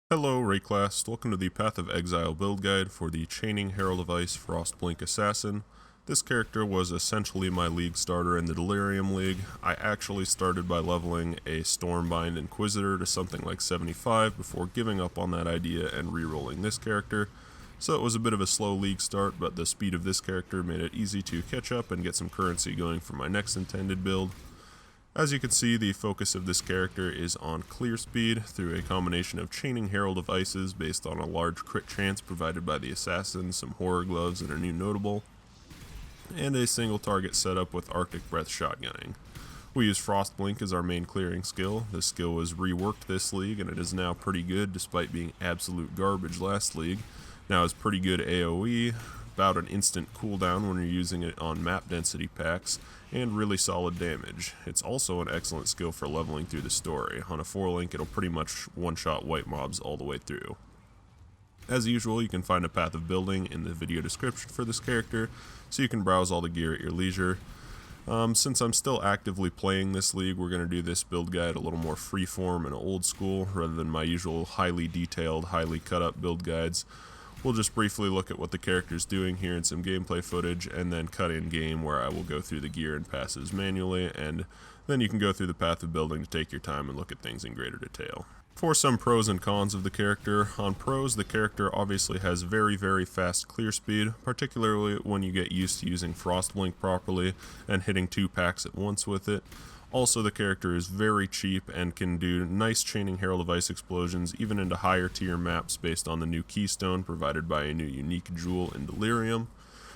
Hello, Rayclass. Welcome to the Path of Exile build guide for the Chaining Herald of Ice Frostblink Assassin. This character was essentially my league starter in the Delirium League. I actually started by leveling a Stormbind Inquisitor to something like 75 before giving up on that idea and re-rolling this character. So it was a bit of a slow league start, but the speed of this character made it easy to catch up and get some currency going for my next intended build. As you can see, the focus of this character is on clear speed through a combination of chaining Herald of Ices based on a large crit chance provided by the assassin, some horror gloves, and a new notable, and a single target setup with Arctic Breath shotgunning. We use Frostblink as our main clearing skill. This skill was reworked this league and it is now pretty good despite being absolute garbage last league. Now it's pretty good AoE, about an instant cooldown when you're using it on map density packs, and really solid damage. It's also an excellent skill for leveling through the story. On a 4-link, it'll pretty much one-shot white mobs all the way through. As usual, you can find a path of building in the video description for this character, so you can browse all the gear at your leisure. Since I'm still actively playing this league, we're going to do this build guide a little more freeform and old school, rather than my usual highly detailed, highly cut up build guides. We'll just briefly look at what the character's doing here in some gameplay footage, and then cut in game where I will go through the gear and passes manually, and then you can go through the path of building to take your time and look at things in greater detail. For some pros and cons of the character, on pros, the character obviously has very fast clear speed, particularly when you get used to using Frostblink properly and hitting 2 packs at once with it. Also, the character is very cheap and can do nice chaining Herald of Ice explosions even into higher tier maps based on the new keystone provided by a new unique jewel in Delirium.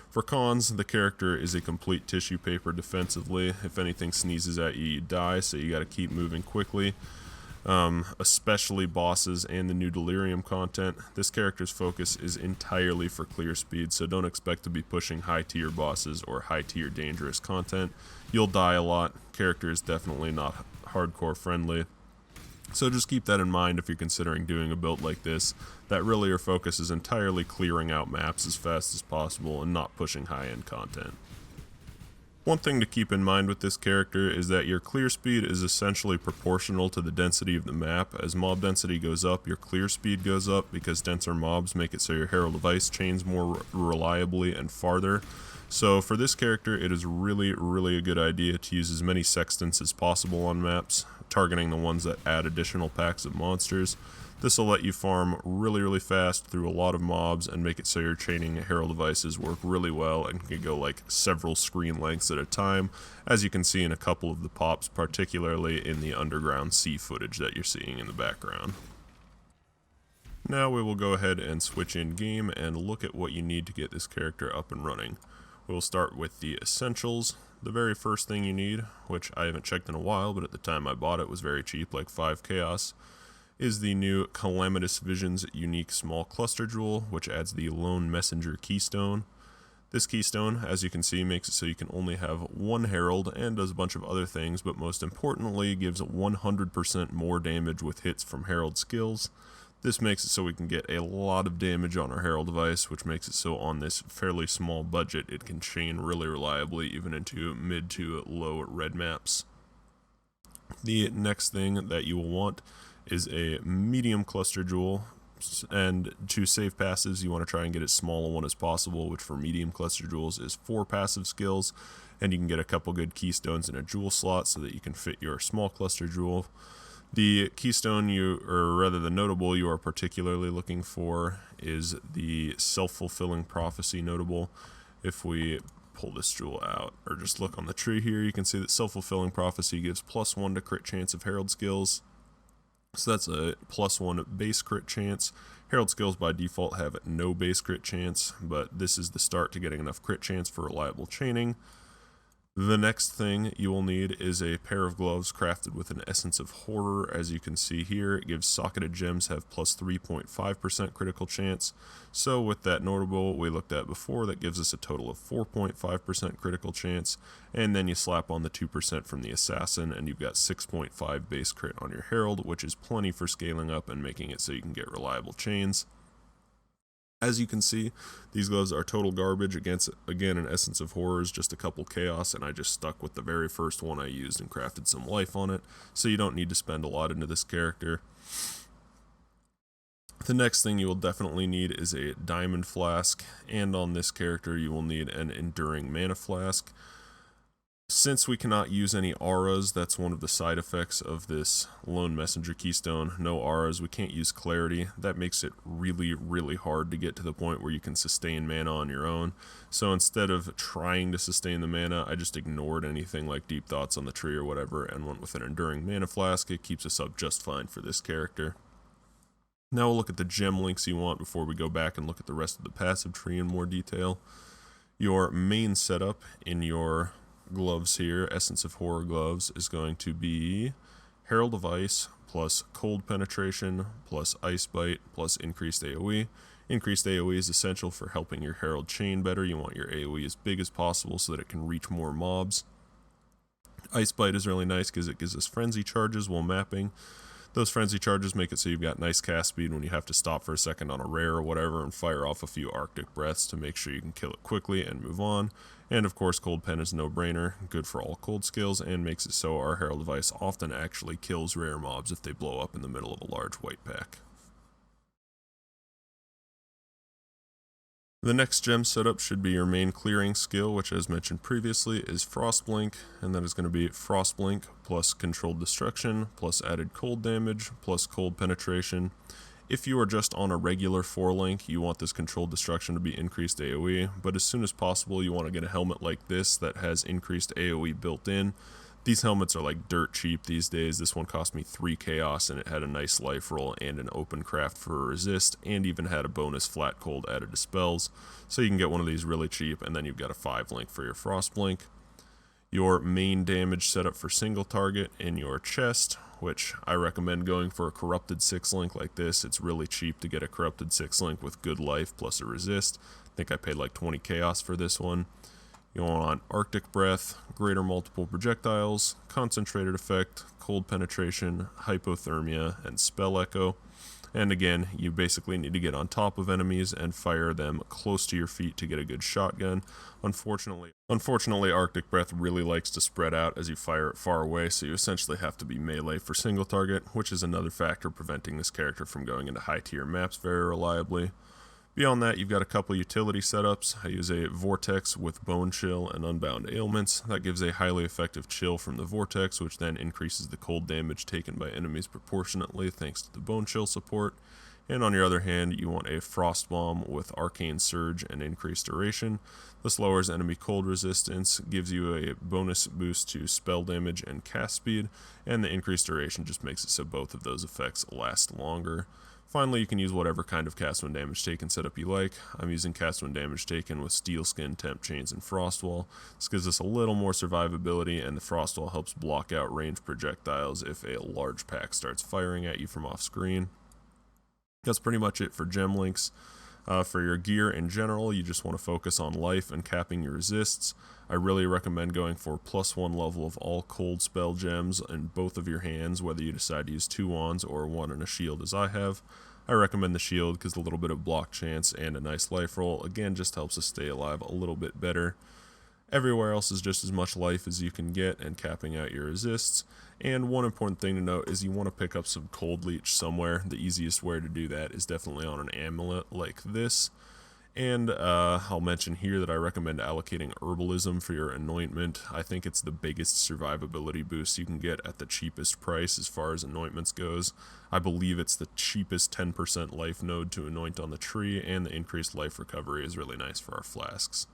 For cons, the character is a complete tissue paper defensively. If anything sneezes at you, you die, so you gotta keep moving quickly. Especially bosses and the new Delirium content. This character's focus is entirely for clear speed, so don't expect to be pushing high tier bosses or high tier dangerous content. You'll die a lot. Character is definitely not hardcore friendly. So just keep that in mind if you're considering doing a build like this, that really your focus is entirely clearing out maps as fast as possible and not pushing high-end content. One thing to keep in mind with this character is that your clear speed is essentially proportional to the density of the map. As mob density goes up, your clear speed goes up because denser mobs make it so your Herald of Ice chains more reliably and farther. So for this character, it is really a good idea to use as many sextants as possible on maps, targeting the ones that add additional packs of monsters. This will let you farm really fast through a lot of mobs and make it so your chaining Herald of Ices work really well and can go like several screen lengths at a time, as you can see in a couple of the pops, particularly in the underground sea footage that you're seeing in the background. Now we will go ahead and switch in game and look at what you need to get this character up and running. We'll start with the essentials. The very first thing you need, which I haven't checked in a while, but at the time I bought it was very cheap, like 5 chaos, is the new Calamitous Visions unique small cluster jewel, which adds the Lone Messenger keystone. This keystone, as you can see, makes it so you can only have one herald and does a bunch of other things, but most importantly gives 100% more damage with hits from herald skills. This makes it so we can get a lot of damage on our Herald of Ice, which makes it so on this fairly small budget it can chain really reliably even into mid to low red maps. The next thing that you will want is a medium cluster jewel, and to save passives you want to try and get as small a one as possible, which for medium cluster jewels is 4 passive skills, and you can get a couple good keystones in a jewel slot so that you can fit your small cluster jewel. The keystone the notable you are particularly looking for is the self-fulfilling prophecy notable. If we pull this jewel out, or just look on the tree here, you can see that self-fulfilling prophecy gives +1 to crit chance of herald skills. So that's a +1 base crit chance. Herald skills by default have no base crit chance, but this is the start to getting enough crit chance for reliable chaining. The next thing you will need is a pair of gloves crafted with an Essence of Horror. As you can see here, it gives socketed gems have plus 3.5% critical chance. So with that notable we looked at before, that gives us a total of 4.5% critical chance. And then you slap on the 2% from the Assassin and you've got 6.5 base crit on your Herald, which is plenty for scaling up and making it so you can get reliable chains. As you can see, these gloves are total garbage against, again, an Essence of Horrors, just a couple chaos, and I just stuck with the very first one I used and crafted some life on it, so you don't need to spend a lot into this character. The next thing you will definitely need is a diamond flask, and on this character you will need an enduring mana flask. Since we cannot use any auras, that's one of the side effects of this Lone Messenger Keystone. No auras, we can't use clarity. That makes it really, really hard to get to the point where you can sustain mana on your own. So instead of trying to sustain the mana, I just ignored anything like Deep Thoughts on the tree or whatever and went with an enduring mana flask. It keeps us up just fine for this character. Now we'll look at the gem links you want before we go back and look at the rest of the passive tree in more detail. Your main setup in your gloves here, Essence of Horror gloves, is going to be Herald of Ice plus Cold Penetration plus Ice Bite plus Increased AoE. Increased AoE is essential for helping your Herald chain better. You want your AoE as big as possible so that it can reach more mobs. Ice Bite is really nice because it gives us frenzy charges while mapping. Those frenzy charges make it so you've got nice cast speed when you have to stop for a second on a rare or whatever and fire off a few Arctic breaths to make sure you can kill it quickly and move on. And of course, Cold Pen is no brainer, good for all cold skills, and makes it so our Herald of Ice often actually kills rare mobs if they blow up in the middle of a large white pack. The next gem setup should be your main clearing skill, which as mentioned previously is Frostblink, and that is going to be Frostblink plus Controlled Destruction plus added cold damage plus cold penetration. If you are just on a regular 4-link, you want this Controlled Destruction to be increased AoE, but as soon as possible you want to get a helmet like this that has increased AoE built in. These helmets are like dirt cheap these days. This one cost me 3 chaos and it had a nice life roll and an open craft for a resist and even had a bonus flat cold added to spells. So you can get one of these really cheap and then you've got a 5-link for your Frostblink. Your main damage setup for single target in your chest, which I recommend going for a corrupted 6-link like this. It's really cheap to get a corrupted 6-link with good life plus a resist. I think I paid like 20 chaos for this one. You want Arctic Breath, Greater Multiple Projectiles, Concentrated Effect, Cold Penetration, Hypothermia, and Spell Echo. And again, you basically need to get on top of enemies and fire them close to your feet to get a good shotgun. Unfortunately, Arctic Breath really likes to spread out as you fire it far away, so you essentially have to be melee for single target, which is another factor preventing this character from going into high tier maps very reliably. Beyond that, you've got a couple utility setups. I use a Vortex with Bone Chill and Unbound Ailments. That gives a highly effective chill from the Vortex, which then increases the cold damage taken by enemies proportionately thanks to the Bone Chill support. And on your other hand, you want a Frost Bomb with Arcane Surge and Increased Duration. This lowers enemy cold resistance, gives you a bonus boost to spell damage and cast speed, and the Increased Duration just makes it so both of those effects last longer. Finally, you can use whatever kind of cast when damage taken setup you like. I'm using cast when damage taken with Steel Skin, Temp Chains, and Frostwall. This gives us a little more survivability, and the Frostwall helps block out ranged projectiles if a large pack starts firing at you from off screen. That's pretty much it for gem links. For your gear in general, you just want to focus on life and capping your resists. I really recommend going for +1 level of all cold spell gems in both of your hands, whether you decide to use 2 wands or 1 and a shield as I have. I recommend the shield because a little bit of block chance and a nice life roll, again, just helps us stay alive a little bit better. Everywhere else is just as much life as you can get and capping out your resists. And one important thing to note is you want to pick up some cold leech somewhere. The easiest way to do that is definitely on an amulet like this. And I'll mention here that I recommend allocating Herbalism for your anointment. I think it's the biggest survivability boost you can get at the cheapest price as far as anointments goes. I believe it's the cheapest 10% life node to anoint on the tree, and the increased life recovery is really nice for our flasks.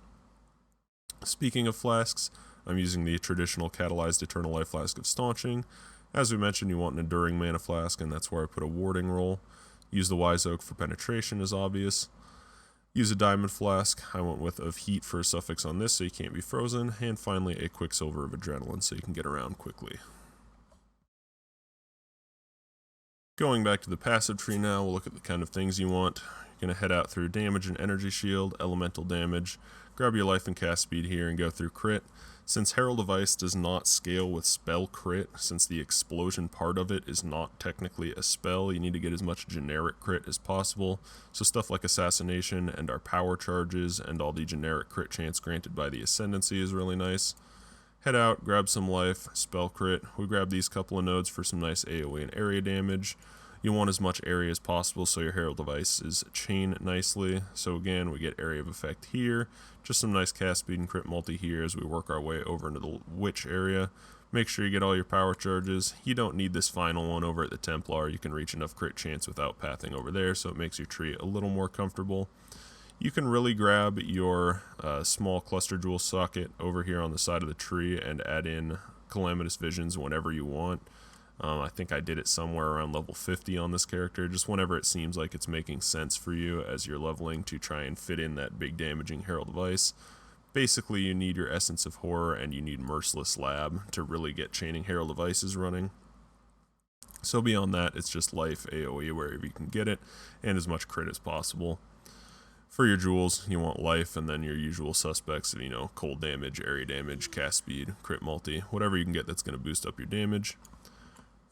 Speaking of flasks, I'm using the traditional Catalyzed Eternal Life Flask of Staunching. As we mentioned, you want an Enduring Mana Flask, and that's where I put a Warding Roll. Use the Wise Oak for penetration is obvious. Use a Diamond Flask. I went with of Heat for a suffix on this so you can't be frozen. And finally, a Quicksilver of Adrenaline so you can get around quickly. Going back to the passive tree now, we'll look at the kind of things you want. You're going to head out through Damage and Energy Shield, Elemental Damage, grab your life and cast speed here and go through Crit. Since Herald of Ice does not scale with spell crit, since the explosion part of it is not technically a spell, you need to get as much generic crit as possible. So stuff like Assassination and our power charges and all the generic crit chance granted by the Ascendancy is really nice. Head out, grab some life, spell crit. We grab these couple of nodes for some nice AoE and area damage. You want as much area as possible so your Herald devices chain nicely. So again, we get area of effect here, just some nice cast speed and crit multi here as we work our way over into the witch area. Make sure you get all your power charges. You don't need this final one over at the Templar. You can reach enough crit chance without pathing over there, so it makes your tree a little more comfortable. You can really grab your small cluster jewel socket over here on the side of the tree and add in Calamitous Visions whenever you want. I think I did it somewhere around level 50 on this character, just whenever it seems like it's making sense for you as you're leveling to try and fit in that big damaging Herald device. Basically, you need your Essence of Horror and you need Merciless Lab to really get chaining Herald devices running. So beyond that, it's just life, AoE wherever you can get it, and as much crit as possible. For your jewels, you want life and then your usual suspects of, cold damage, area damage, cast speed, crit multi, whatever you can get that's going to boost up your damage.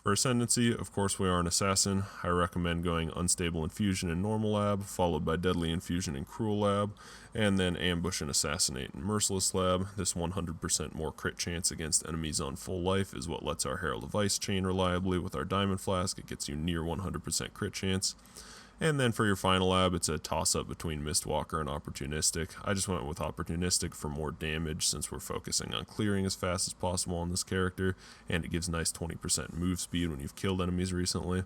For Ascendancy, of course we are an assassin. I recommend going Unstable Infusion in Normal Lab, followed by Deadly Infusion in Cruel Lab, and then Ambush and Assassinate in Merciless Lab. This 100% more crit chance against enemies on full life is what lets our Herald of Ice chain reliably with our Diamond Flask. It gets you near 100% crit chance. And then for your final lab, it's a toss-up between Mistwalker and Opportunistic. I just went with Opportunistic for more damage since we're focusing on clearing as fast as possible on this character, and it gives nice 20% move speed when you've killed enemies recently.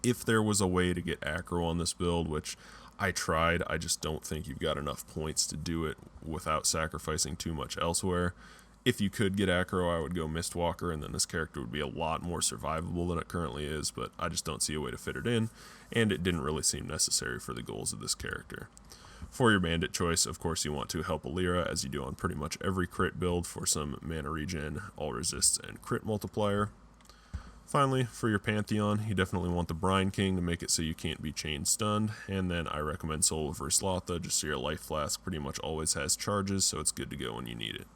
If there was a way to get aggro on this build, which I tried, I just don't think you've got enough points to do it without sacrificing too much elsewhere. If you could get aggro, I would go Mistwalker, and then this character would be a lot more survivable than it currently is, but I just don't see a way to fit it in, and it didn't really seem necessary for the goals of this character. For your bandit choice, of course you want to help Alira, as you do on pretty much every crit build, for some mana regen, all resists, and crit multiplier. Finally, for your Pantheon, you definitely want the Brine King to make it so you can't be chain stunned, and then I recommend Soul of Verslaughta, just so your life flask pretty much always has charges, so it's good to go when you need it.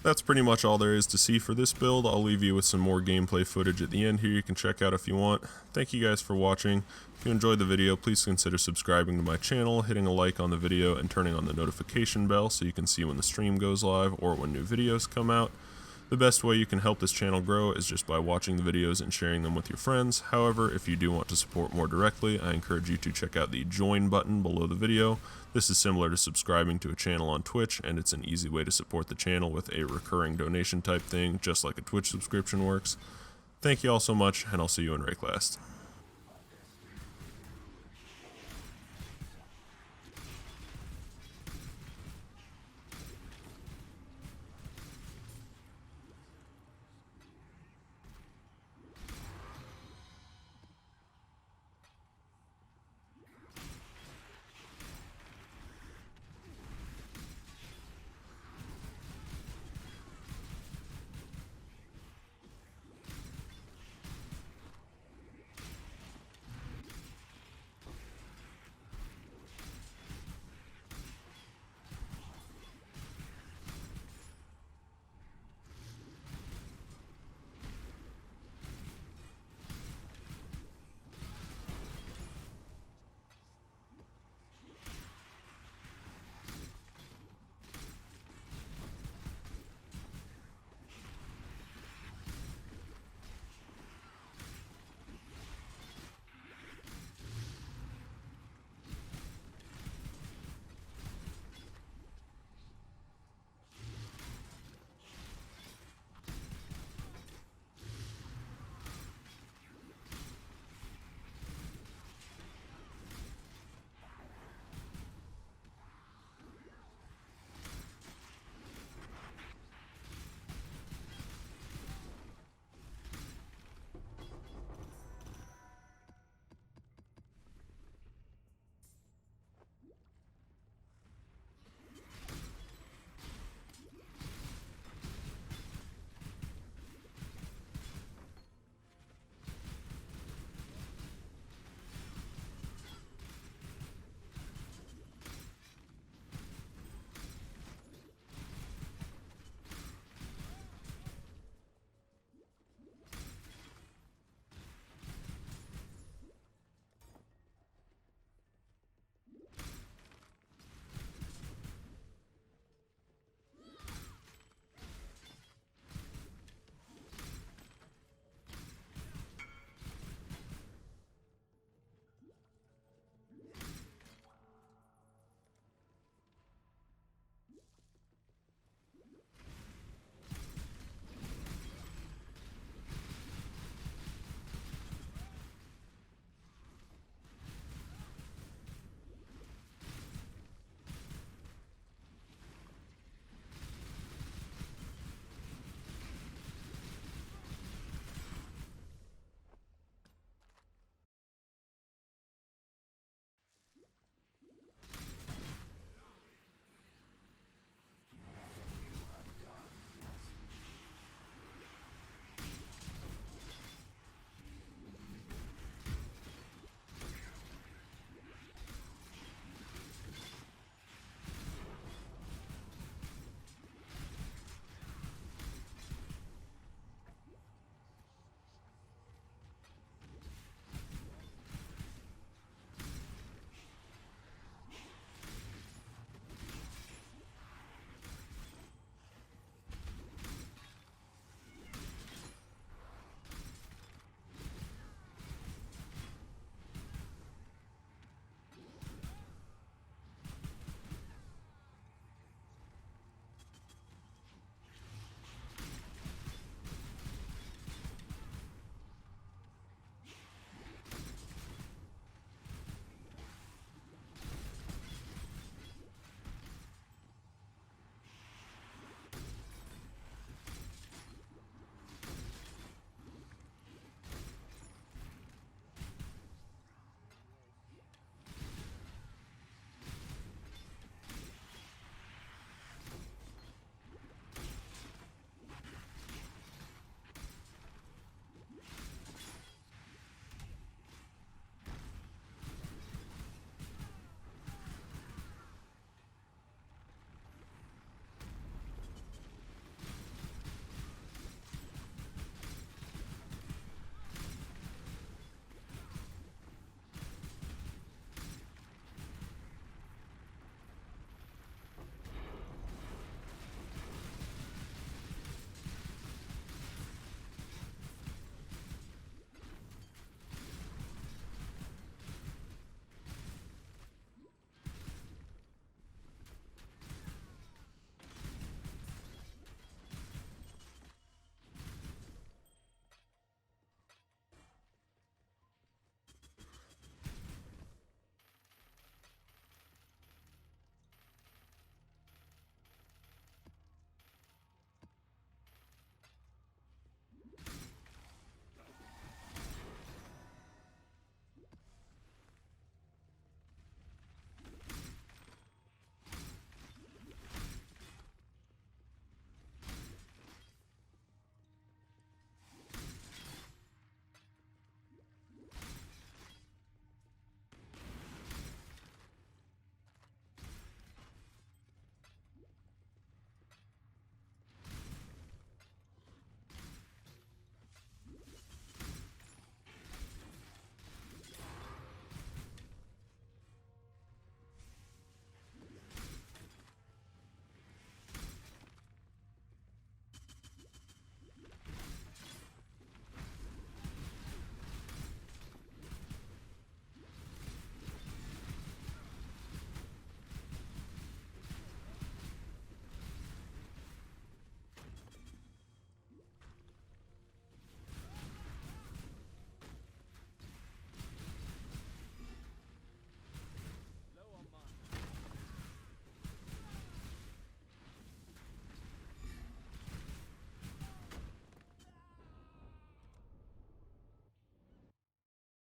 That's pretty much all there is to see for this build. I'll leave you with some more gameplay footage at the end here you can check out if you want. Thank you guys for watching. If you enjoyed the video, please consider subscribing to my channel, hitting a like on the video, and turning on the notification bell so you can see when the stream goes live or when new videos come out. The best way you can help this channel grow is just by watching the videos and sharing them with your friends. However, if you do want to support more directly, I encourage you to check out the join button below the video. This is similar to subscribing to a channel on Twitch, and it's an easy way to support the channel with a recurring donation type thing, just like a Twitch subscription works. Thank you all so much, and I'll see you in Rayclast.